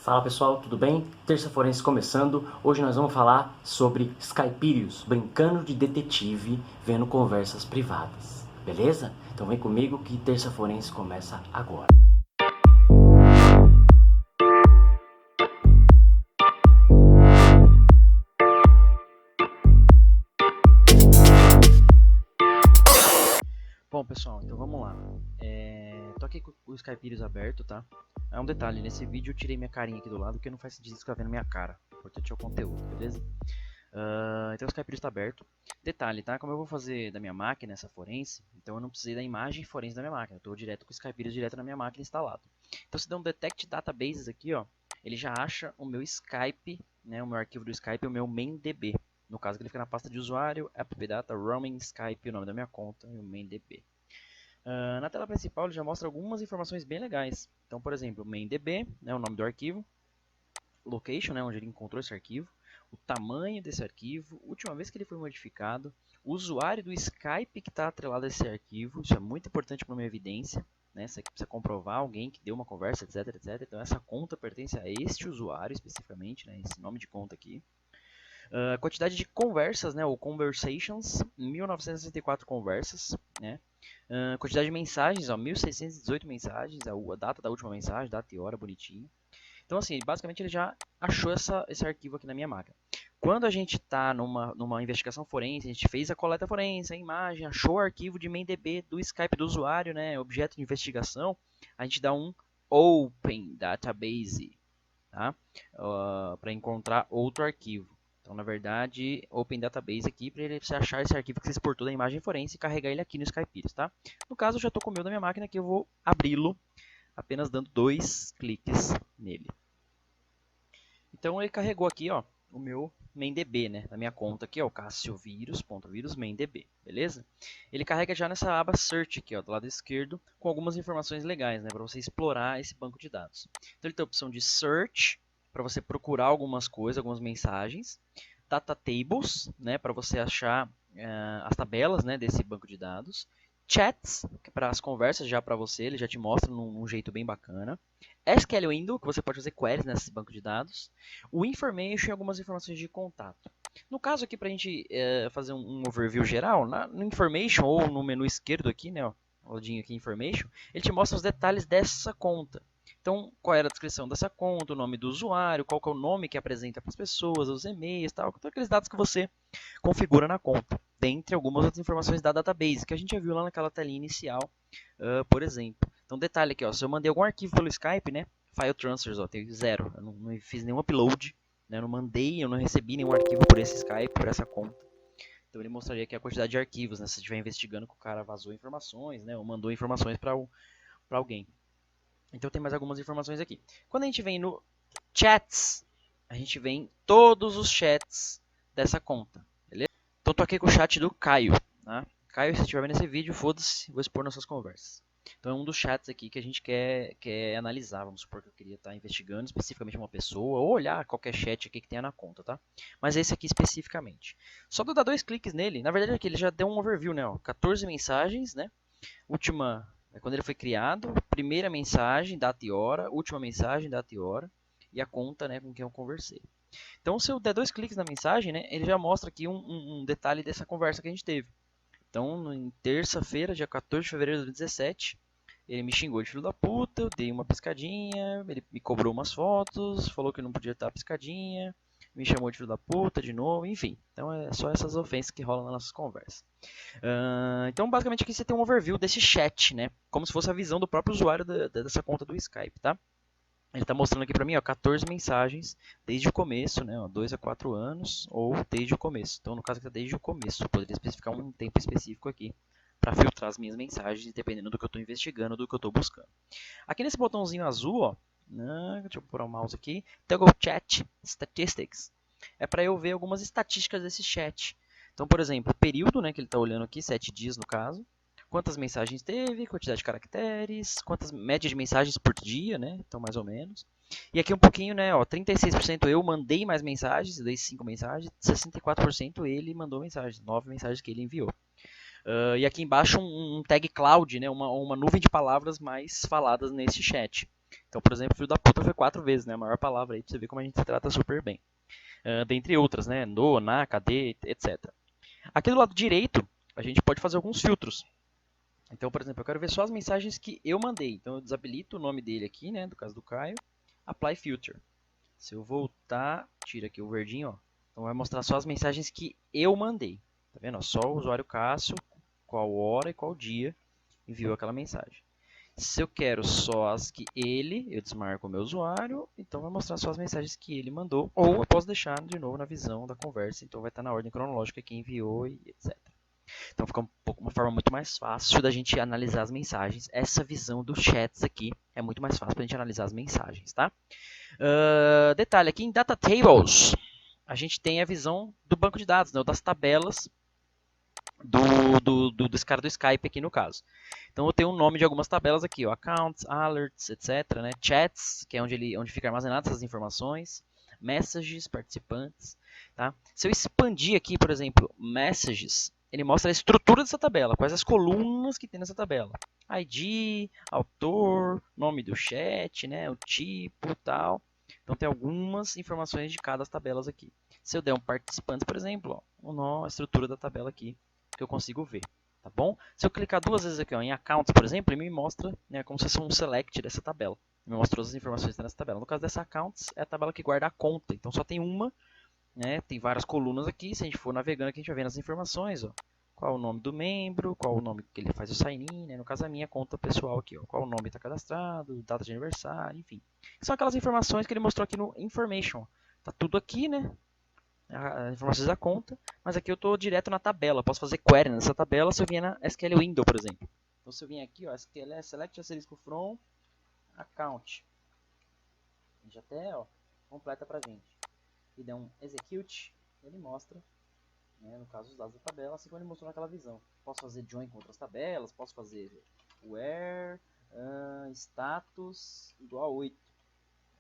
Fala pessoal, tudo bem? Terça Forense começando. Hoje nós vamos falar sobre Skypírios, brincando de detetive, vendo conversas privadas. Beleza? Então vem comigo que Terça Forense começa agora. Bom, pessoal, então vamos lá. Tô aqui com o Skypírios aberto, tá? É um detalhe, nesse vídeo eu tirei minha carinha aqui do lado, porque não faz sentido ficar vendo minha cara. O importante é o conteúdo, beleza? Então o Skypírios está aberto. Detalhe, tá? Como eu vou fazer da minha máquina essa forense, então eu não precisei da imagem forense da minha máquina. Eu estou direto com o Skypírios direto na minha máquina instalado. Então se der um Detect Databases aqui, ó, ele já acha o meu Skype, né, o meu arquivo do Skype, o meu main.db. No caso que ele fica na pasta de usuário, appdata, roaming, Skype, o nome da minha conta e o main.db. Na tela principal ele já mostra algumas informações bem legais. Então, por exemplo, main.db, né, o nome do arquivo, location, né, onde ele encontrou esse arquivo, o tamanho desse arquivo, última vez que ele foi modificado, o usuário do Skype que está atrelado a esse arquivo, isso é muito importante para uma evidência, né, você precisa comprovar alguém que deu uma conversa, etc, etc. Então essa conta pertence a este usuário especificamente, né, esse nome de conta aqui. Quantidade de conversas, né, ou conversations, 1964 conversas, né. Quantidade de mensagens, ó, 1618 mensagens, a data da última mensagem, data e hora, bonitinho. Então, assim, basicamente ele já achou esse arquivo aqui na minha máquina. Quando a gente está numa investigação forense, a gente fez a coleta forense, a imagem, achou o arquivo de main.db do Skype do usuário, né, objeto de investigação, a gente dá um Open Database, tá? Para encontrar outro arquivo. Então, na verdade, Open Database aqui para ele achar esse arquivo que você exportou da imagem forense e carregar ele aqui no Skypírios, tá? No caso, eu já estou com o meu da minha máquina aqui, eu vou abri-lo apenas dando 2 cliques nele. Então, ele carregou aqui, ó, o meu main.db, né, da minha conta aqui, ó, o cassiovírus.vírus main.db, beleza? Ele carrega já nessa aba Search aqui, ó, do lado esquerdo, com algumas informações legais, né, para você explorar esse banco de dados. Então, ele tem a opção de Search, para você procurar algumas coisas, algumas mensagens, Data Tables, né, para você achar as tabelas, né, desse banco de dados, Chats, para as conversas já para você, ele já te mostra num jeito bem bacana, SQL Window, que você pode fazer queries nesse banco de dados, o Information e algumas informações de contato. No caso aqui, para a gente fazer um overview geral, no Information ou no menu esquerdo aqui, né, ó, ladinho aqui Information, ele te mostra os detalhes dessa conta. Então, qual era a descrição dessa conta, o nome do usuário, qual que é o nome que apresenta para as pessoas, os e-mails, tal, todos aqueles dados que você configura na conta, dentre algumas outras informações da database, que a gente já viu lá naquela telinha inicial, por exemplo. Então, detalhe aqui, ó, se eu mandei algum arquivo pelo Skype, né, file transfers, ó, tem 0, eu não fiz nenhum upload, né, eu não mandei, eu não recebi nenhum arquivo por esse Skype, por essa conta. Então ele mostraria aqui a quantidade de arquivos, né, se estiver investigando que o cara vazou informações, né, ou mandou informações para alguém. Então tem mais algumas informações aqui. Quando a gente vem no Chats, a gente vem todos os chats dessa conta, beleza? Então tô aqui com o chat do Caio, tá? Caio, se estiver vendo esse vídeo, foda-se, vou expor nossas conversas. Então é um dos chats aqui que a gente quer analisar. Vamos supor que eu queria estar investigando especificamente uma pessoa, ou olhar qualquer chat aqui que tenha na conta, tá? Mas esse aqui especificamente. Só de eu dar 2 cliques nele, na verdade aqui ele já deu um overview, né? Ó, 14 mensagens, né? Última, quando ele foi criado, primeira mensagem, data e hora, última mensagem, data e hora, e a conta, né, com quem eu conversei. Então, se eu der 2 cliques na mensagem, né, ele já mostra aqui um detalhe dessa conversa que a gente teve. Então, em terça-feira, dia 14 de fevereiro de 2017, ele me xingou de filho da puta, eu dei uma piscadinha, ele me cobrou umas fotos, falou que não podia dar piscadinha, me chamou de filho da puta de novo, enfim. Então, é só essas ofensas que rolam nas nossas conversas. Então, basicamente, aqui você tem um overview desse chat, né? Como se fosse a visão do próprio usuário dessa conta do Skype, tá? Ele está mostrando aqui para mim, ó, 14 mensagens desde o começo, né? Ó, 2 a 4 anos ou desde o começo. Então, no caso aqui, está desde o começo. Eu poderia especificar um tempo específico aqui para filtrar as minhas mensagens, dependendo do que eu estou investigando, do que eu estou buscando. Aqui nesse botãozinho azul, ó, deixa eu pôr o mouse aqui, Toggle Chat Statistics. É para eu ver algumas estatísticas desse chat. Então, por exemplo, o período, né, que ele está olhando aqui, 7 dias no caso. Quantas mensagens teve, quantidade de caracteres, quantas médias de mensagens por dia, né? Então, mais ou menos. E aqui um pouquinho, né? Ó, 36% eu mandei mais mensagens, eu dei 5 mensagens, 64% ele mandou mensagens, 9 mensagens que ele enviou. E aqui embaixo um tag cloud, né? Uma nuvem de palavras mais faladas nesse chat. Então, por exemplo, filho da puta foi 4 vezes, né? A maior palavra aí pra você ver como a gente se trata super bem. Dentre outras, né? No, na, cadê, etc. Aqui do lado direito, a gente pode fazer alguns filtros. Então, por exemplo, eu quero ver só as mensagens que eu mandei. Então, eu desabilito o nome dele aqui, né? No caso do Caio. Apply Filter. Se eu voltar, tira aqui o verdinho, ó. Então, vai mostrar só as mensagens que eu mandei. Tá vendo? Só o usuário Cássio, qual hora e qual dia enviou aquela mensagem. Se eu quero só as que ele, eu desmarco o meu usuário, então vai mostrar só as mensagens que ele mandou. Ou eu posso deixar de novo na visão da conversa, então vai estar na ordem cronológica quem enviou e etc. Então fica uma forma muito mais fácil da gente analisar as mensagens. Essa visão dos chats aqui é muito mais fácil para a gente analisar as mensagens, tá? Detalhe, aqui em Data Tables, a gente tem a visão do banco de dados, né, das tabelas desse cara do Skype aqui no caso. Então eu tenho o nome de algumas tabelas aqui, ó, Accounts, Alerts, etc. Né? Chats, que é onde fica armazenadas essas informações. Messages, participantes. Tá? Se eu expandir aqui, por exemplo, Messages, ele mostra a estrutura dessa tabela, quais as colunas que tem nessa tabela. ID, autor, nome do chat, né, o tipo, tal. Então tem algumas informações de cada das tabelas aqui. Se eu der um participante, por exemplo, ó, a estrutura da tabela aqui, que eu consigo ver, tá bom? Se eu clicar 2 vezes aqui ó, em Accounts, por exemplo, ele me mostra, né, como se fosse um select dessa tabela. Ele me mostra todas as informações nessa tabela. No caso dessa Accounts, é a tabela que guarda a conta. Então só tem uma, né, tem várias colunas aqui. Se a gente for navegando aqui, a gente vai vendo as informações, ó. Qual o nome do membro, qual o nome que ele faz o sign-in, né? No caso a minha conta pessoal aqui, ó. Qual o nome está cadastrado, data de aniversário, enfim. São aquelas informações que ele mostrou aqui no Information. Tá tudo aqui, né? As informações da conta, mas aqui eu estou direto na tabela. Posso fazer query nessa tabela se eu vier na SQL Window, por exemplo. Então se eu vier aqui, ó, SQL Select Asterisco From Account. A gente até ó, completa pra gente. E der um Execute, ele mostra, né, no caso os dados da tabela, assim como ele mostrou naquela visão. Posso fazer join com outras tabelas, posso fazer where status igual a 8.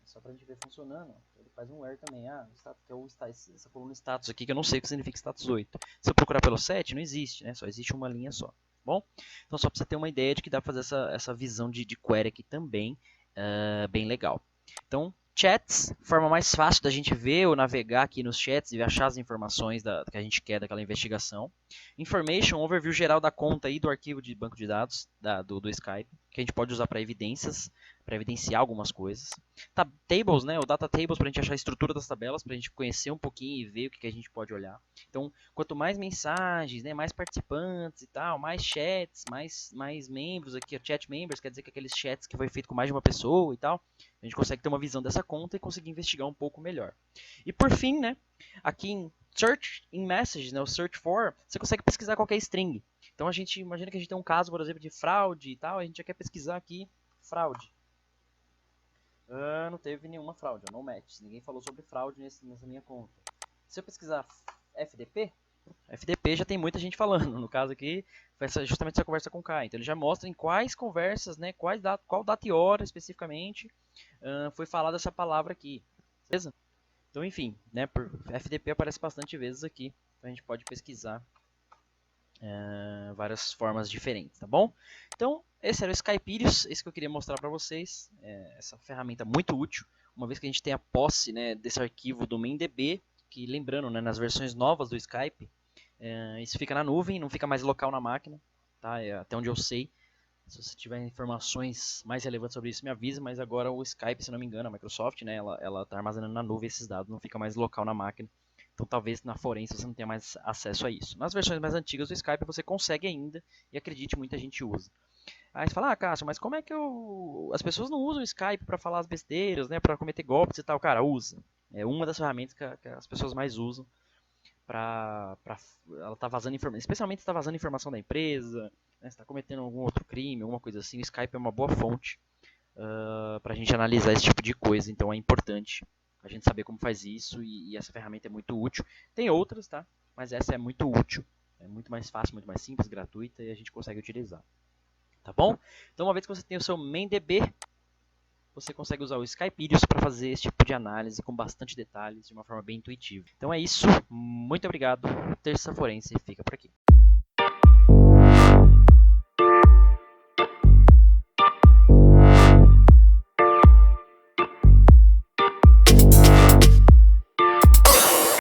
Só pra gente ver funcionando, ele faz um where também. Status, que é essa coluna status aqui, que eu não sei o que significa status 8. Se eu procurar pelo 7, não existe, né? Só existe uma linha só. Bom, então só pra você ter uma ideia de que dá pra fazer essa visão de query aqui também, bem legal. Então, chats, forma mais fácil da gente ver ou navegar aqui nos chats e achar as informações que a gente quer daquela investigação. Information, overview geral da conta e do arquivo de banco de dados do Skype, que a gente pode usar para evidências, para evidenciar algumas coisas. Tables, né, o Data Tables, para a gente achar a estrutura das tabelas, para a gente conhecer um pouquinho e ver o que a gente pode olhar. Então, quanto mais mensagens, né, mais participantes e tal, mais chats, mais membros aqui, chat members, quer dizer que aqueles chats que foi feito com mais de uma pessoa e tal, a gente consegue ter uma visão dessa conta e conseguir investigar um pouco melhor. E por fim, né, aqui em Search in Messages, né, o Search for, você consegue pesquisar qualquer string. Então a gente imagina que a gente tem um caso, por exemplo, de fraude e tal, a gente já quer pesquisar aqui fraude. Não teve nenhuma fraude, no match. Ninguém falou sobre fraude nessa minha conta. Se eu pesquisar FDP já tem muita gente falando. No caso aqui, foi justamente essa conversa com o Kai. Então ele já mostra em quais conversas, né, qual data e hora especificamente foi falada essa palavra aqui. Beleza? Então, enfim, né, por FDP aparece bastante vezes aqui. Então a gente pode pesquisar várias formas diferentes, tá bom? Então, esse era o Skyperius, esse que eu queria mostrar para vocês. Essa ferramenta muito útil, uma vez que a gente tem a posse, né, desse arquivo do MainDB, que lembrando, né, nas versões novas do Skype, isso fica na nuvem, não fica mais local na máquina, tá? Até onde eu sei. Se você tiver informações mais relevantes sobre isso, me avise, mas agora o Skype, se não me engano, a Microsoft, né, ela está armazenando na nuvem esses dados, não fica mais local na máquina. Então talvez na forense você não tenha mais acesso a isso. Nas versões mais antigas do Skype você consegue ainda, e acredite, muita gente usa. Aí você fala, Cássio, mas como é que as pessoas não usam o Skype para falar as besteiras, né, para cometer golpes e tal? Cara, usa. É uma das ferramentas que as pessoas mais usam ela tá vazando informação, especialmente se está vazando informação da empresa, né, se está cometendo algum outro crime, alguma coisa assim. O Skype é uma boa fonte para a gente analisar esse tipo de coisa, então é importante a gente saber como faz isso e essa ferramenta é muito útil. Tem outras, tá? Mas essa é muito útil, é muito mais fácil, muito mais simples, gratuita e a gente consegue utilizar. Tá bom? Então uma vez que você tem o seu MainDB, você consegue usar o Skyperius para fazer esse tipo de análise com bastante detalhes, de uma forma bem intuitiva. Então é isso, muito obrigado, Terça Forense fica por aqui.